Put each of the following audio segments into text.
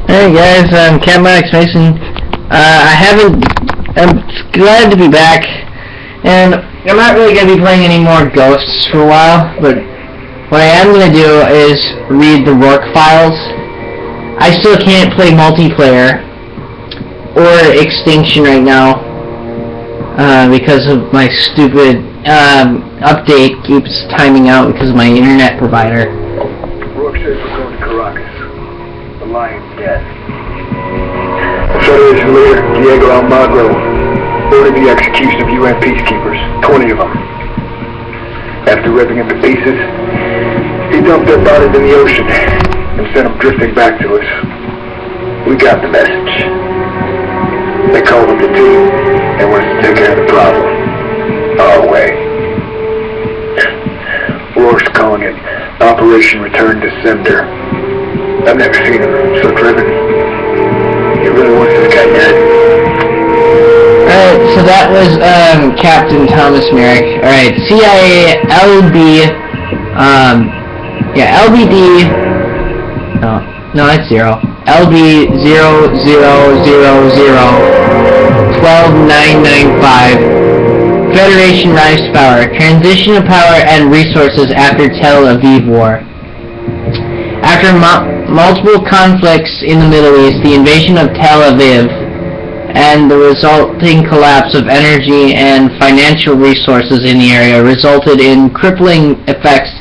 Hey guys, I'm Cat Max Mason. I'm glad to be back, and I'm not really going to be playing any more Ghosts for a while, but what I am going to do is read the Rorke files. I still can't play multiplayer or Extinction right now, because of my stupid update keeps timing out because of my internet provider. Rorke says we're going to Caracas. The lion's dead. Federation leader, Diego Almagro, ordered the execution of UN peacekeepers, 20 of them. After ripping them to pieces, he dumped their bodies in the ocean and sent them drifting back to us. We got the message. They called them the team and wanted to take care of the problem. Our way. Rorke's calling it Operation Return to Sender. I've never seen him so driven. He really wants this guy dead. Alright, so that was Captain Thomas Merrick. Alright, CIA LB LBD no that's 0. LB 0000-12995. Federation rise to power. Transition of power and resources after Tel Aviv War. After multiple conflicts in the Middle East, the invasion of Tel Aviv and the resulting collapse of energy and financial resources in the area resulted in crippling effects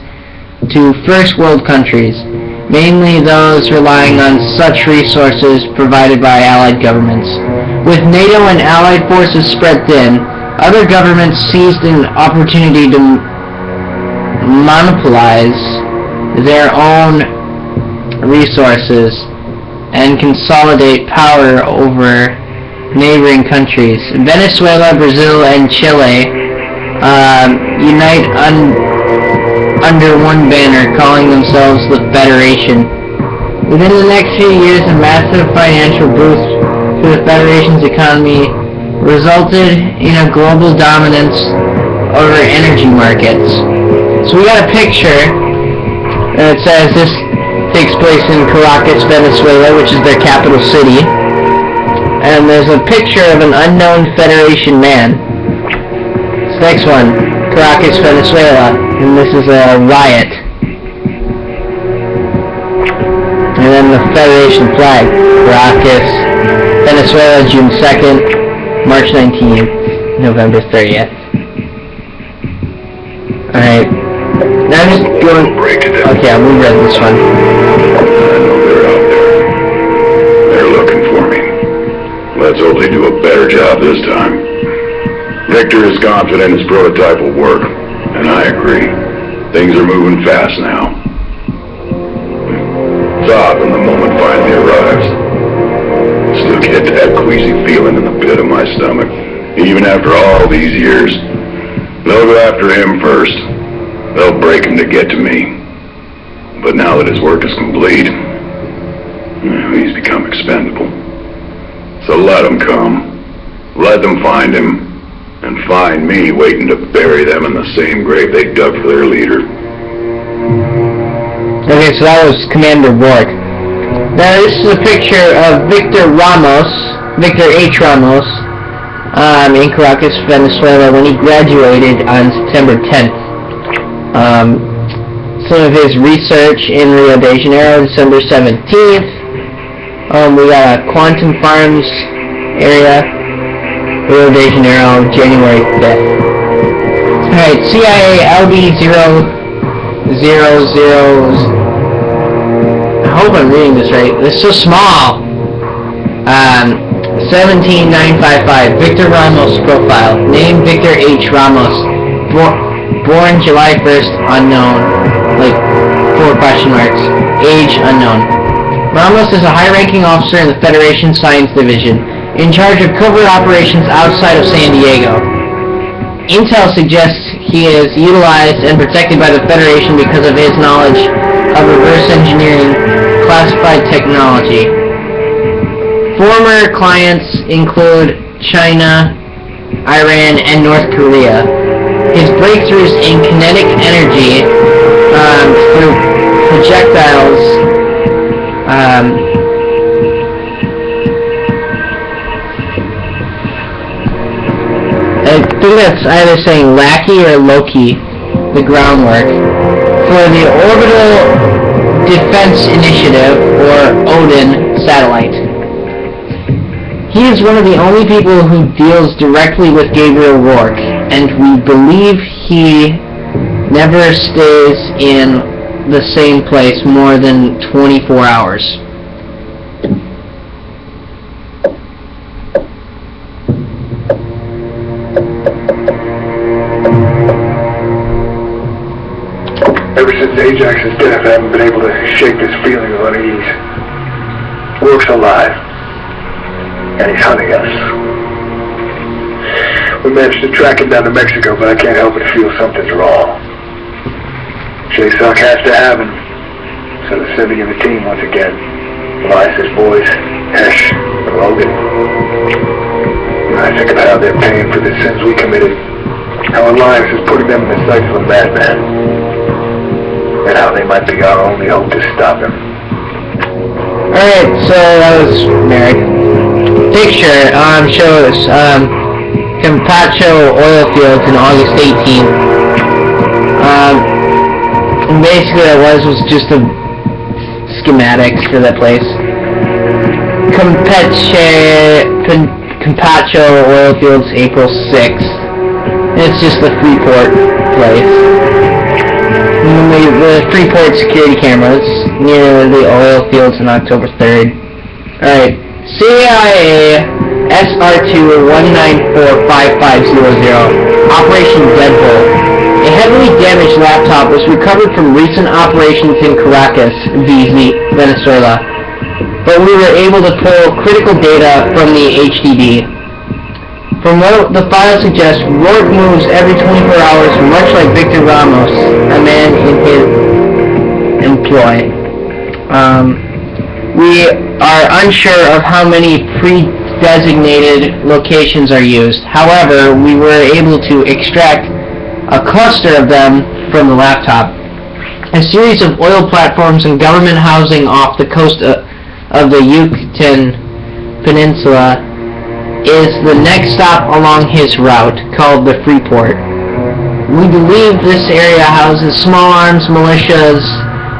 to first world countries, mainly those relying on such resources provided by Allied governments. With NATO and Allied forces spread thin, other governments seized an opportunity to monopolize their own resources and consolidate power over neighboring countries. Venezuela, Brazil, and Chile unite under one banner, calling themselves the Federation. Within the next few years, a massive financial boost to the Federation's economy resulted in a global dominance over energy markets. So we got a picture that says this takes place in Caracas, Venezuela, which is their capital city. And there's a picture of an unknown Federation man. This next one, Caracas, Venezuela, and this is a riot. And then the Federation flag, Caracas, Venezuela, June 2nd, March 19th, November 30th. Alright. Now I'm just going... Okay, we read this one. I know they're out there. They're looking for me. Let's hope they do a better job this time. Victor is confident his prototype will work, and I agree. Things are moving fast now. Stop when the moment finally arrives. Still get that queasy feeling in the pit of my stomach. Even after all these years, they'll go after him first. They'll break him to get to me. But now that his work is complete, he's become expendable. So let them come. Let them find him. And find me waiting to bury them in the same grave they dug for their leader. Okay, so that was Commander Rorke. Now this is a picture of Victor H. Ramos, in Caracas, Venezuela, when he graduated on September 10th. Some of his research in Rio de Janeiro, December 17th. We got a Quantum Farms area, Rio de Janeiro, January 5th. Alright, CIA LB00... I hope I'm reading this right. It's so small. 17955. Victor Ramos profile. Name Victor H. Ramos. Born July 1st, unknown. Like, 4 question marks. Age, unknown. Ramos is a high-ranking officer in the Federation Science Division, in charge of covert operations outside of San Diego. Intel suggests he is utilized and protected by the Federation because of his knowledge of reverse engineering classified technology. Former clients include China, Iran, and North Korea. His breakthroughs in kinetic energy through projectiles it's either saying Lackey or Loki, the groundwork, for the Orbital Defense Initiative, or Odin, satellite. He is one of the only people who deals directly with Gabriel Rorke, and we believe he never stays in the same place more than 24 hours. Ever since Ajax's death, I haven't been able to shake this feeling of unease. Rorke's alive, and he's hunting us. We managed to track him down to Mexico, but I can't help but feel something's wrong. J-Sock has to have him, so they're sending in the team once again. Elias's boys, Hesh, and Logan. I think about how they're paying for the sins we committed, how Elias is putting them in the sights of a madman, and how they might be our only hope to stop him. Alright, so that was married. Picture shows Campacho oil fields in August 18th. And basically what it was just a schematics for that place. Campacho oil fields, April 6th. It's just the Freeport place. The Freeport security cameras near the oil fields on October 3rd. Alright, CIA SR2-1945500, Operation Deadbolt. A heavily damaged laptop was recovered from recent operations in Caracas, Venezuela, but we were able to pull critical data from the HDD. From what the file suggests, Rorke moves every 24 hours, much like Victor Ramos, a man in his employ. We are unsure of how many pre-designated locations are used. However, we were able to extract a cluster of them from the laptop. A series of oil platforms and government housing off the coast of the Yucatan Peninsula is the next stop along his route, called the Freeport. We believe this area houses small arms militias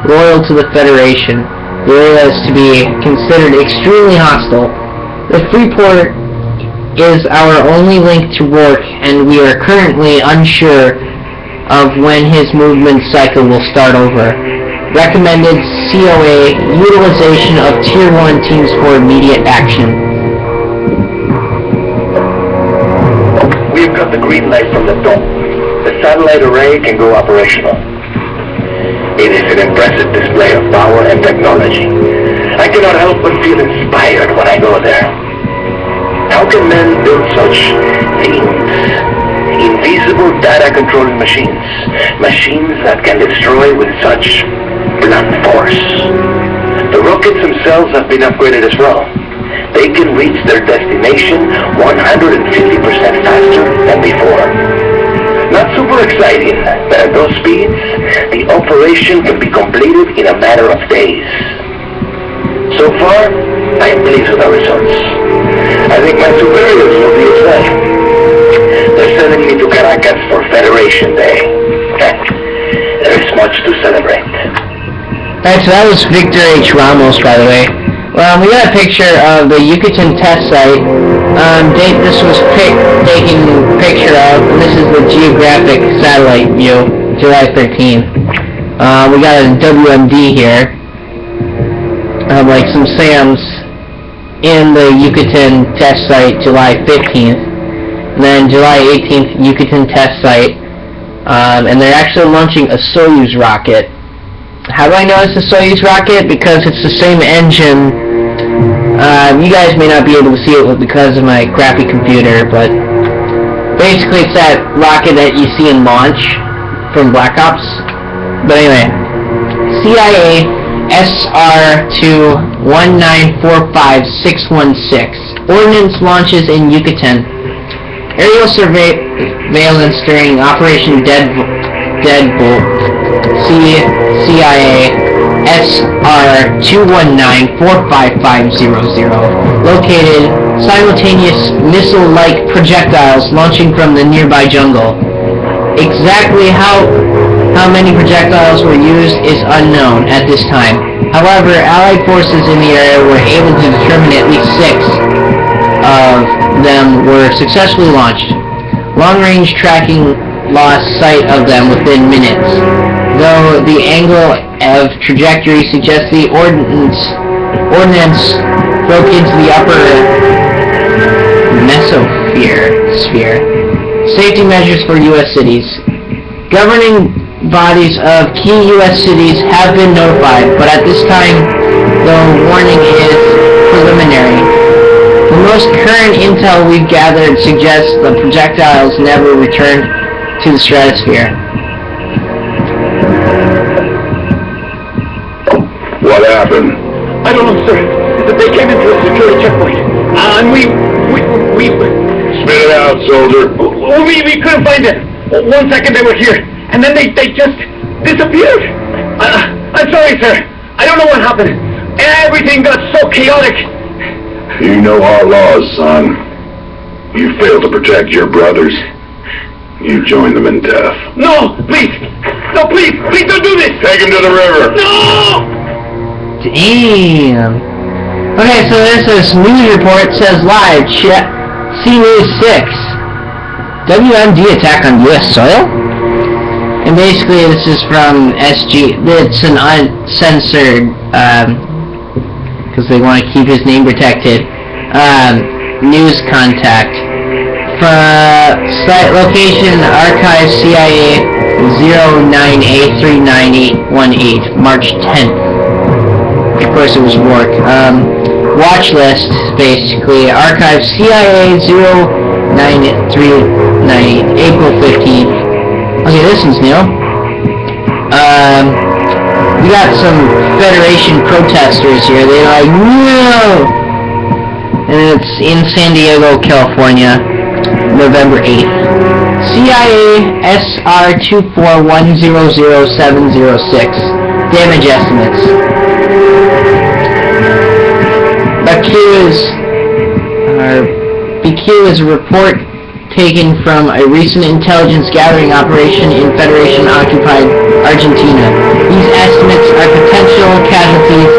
loyal to the Federation. The area is to be considered extremely hostile. The Freeport is our only link to Rorke, and we are currently unsure of when his movement cycle will start over. Recommended COA utilization of Tier 1 teams for immediate action. We've got the green light from the dome. The satellite array can go operational. It is an impressive display of power and technology. I cannot help but feel inspired when I go there. How can men build such things? Invisible data-controlling machines. Machines that can destroy with such blunt force. The rockets themselves have been upgraded as well. They can reach their destination 150% faster than before. Not super exciting, but at those speeds, the operation can be completed in a matter of days. So far, I am pleased with our results. I think my superiors will be as well. They're sending me to Caracas for Federation Day. There is much to celebrate. Alright, so that was Victor H. Ramos, by the way. Well, we got a picture of the Yucatan test site. This was taken picture of, and this is the geographic satellite view, July 13th. We got a WMD here, like some SAMs in the Yucatan test site, July 15th. And then July 18th, Yucatan test site. And they're actually launching a Soyuz rocket. How do I know it's a Soyuz rocket? Because it's the same engine. You guys may not be able to see it because of my crappy computer, but basically it's that rocket that you see in launch from Black Ops. But anyway, CIA SR2-1945616. Ordnance launches in Yucatan. Aerial surveillance during Operation Deadbolt. CIA SR-219-45500, located simultaneous missile-like projectiles launching from the nearby jungle. Exactly how many projectiles were used is unknown at this time. However, Allied forces in the area were able to determine at least 6 of them were successfully launched. Long-range tracking lost sight of them within minutes, though the angle of trajectory suggests the ordnance broke into the upper mesosphere. Safety measures for U.S. cities. Governing bodies of key U.S. cities have been notified, but at this time, the warning is preliminary. The most current intel we've gathered suggests the projectiles never returned to the stratosphere. What happened? I don't know, sir. But they came into a security checkpoint. And we... Spit it out, soldier. We couldn't find it. 1 second they were here. And then they just disappeared. I'm sorry, sir. I don't know what happened. Everything got so chaotic. You know our laws, son. You failed to protect your brothers. You joined them in death. No, please. No, please don't do this. Take him to the river. No! Damn. Okay, so this news report says live, C News 6. WMD attack on U.S. soil? And basically this is from SG, it's an uncensored, because they want to keep his name protected, news contact. Site location, archive CIA 09A39818, March 10th. Of course it was Rorke. Watch list, basically, archive CIA 09398, April 15th. Okay, this one's new. We got some Federation protesters here. They're like, no! And it's in San Diego, California, November 8th. CIA SR-24100-706. Damage estimates. BQ is a report taken from a recent intelligence gathering operation in Federation-occupied Argentina. These estimates are potential casualties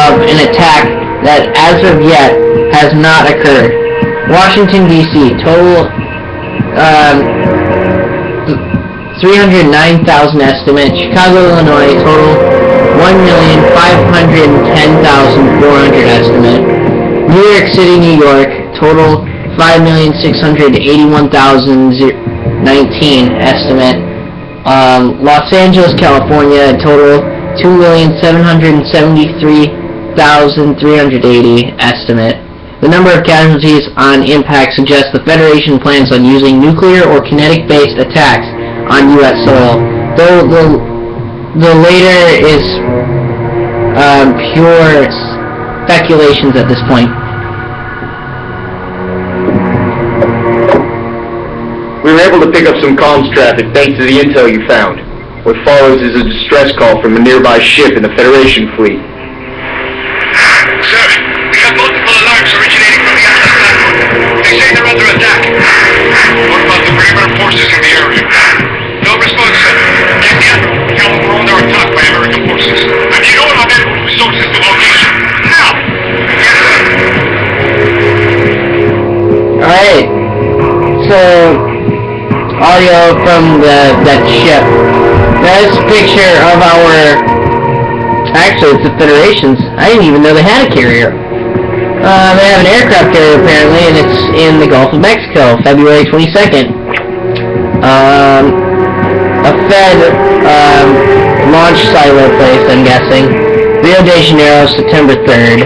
of an attack that, as of yet, has not occurred. Washington, D.C. Total 309,000 estimate. Chicago, Illinois. Total 1,510,400 estimate. New York City, New York. Total 5,681,019 estimate. Los Angeles, California, total 2,773,380 estimate. The number of casualties on impact suggests the Federation plans on using nuclear or kinetic-based attacks on U.S. soil, though the later is pure speculations at this point. We were able to pick up some comms traffic thanks to the intel you found. What follows is a distress call from a nearby ship in the Federation fleet. Sir, we got multiple alarms originating from the Atlas platform. They say they're under attack. What about the perimeter forces in the area? No response, sir. Yes, tell them we're under attack by American forces. And you know what available resources to location. Now! Yes, sir. Alright. So, audio from that ship. That's a picture of our... Actually, it's the Federation's. I didn't even know they had a carrier. They have an aircraft carrier, apparently, and it's in the Gulf of Mexico, February 22nd. A Fed launch silo place, I'm guessing. Rio de Janeiro, September 3rd.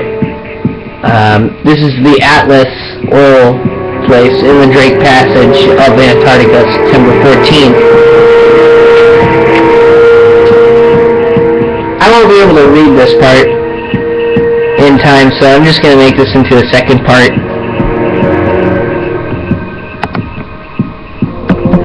This is the Atlas oil place in the Drake Passage of Antarctica, September 14th. I won't be able to read this part in time, so I'm just going to make this into a second part.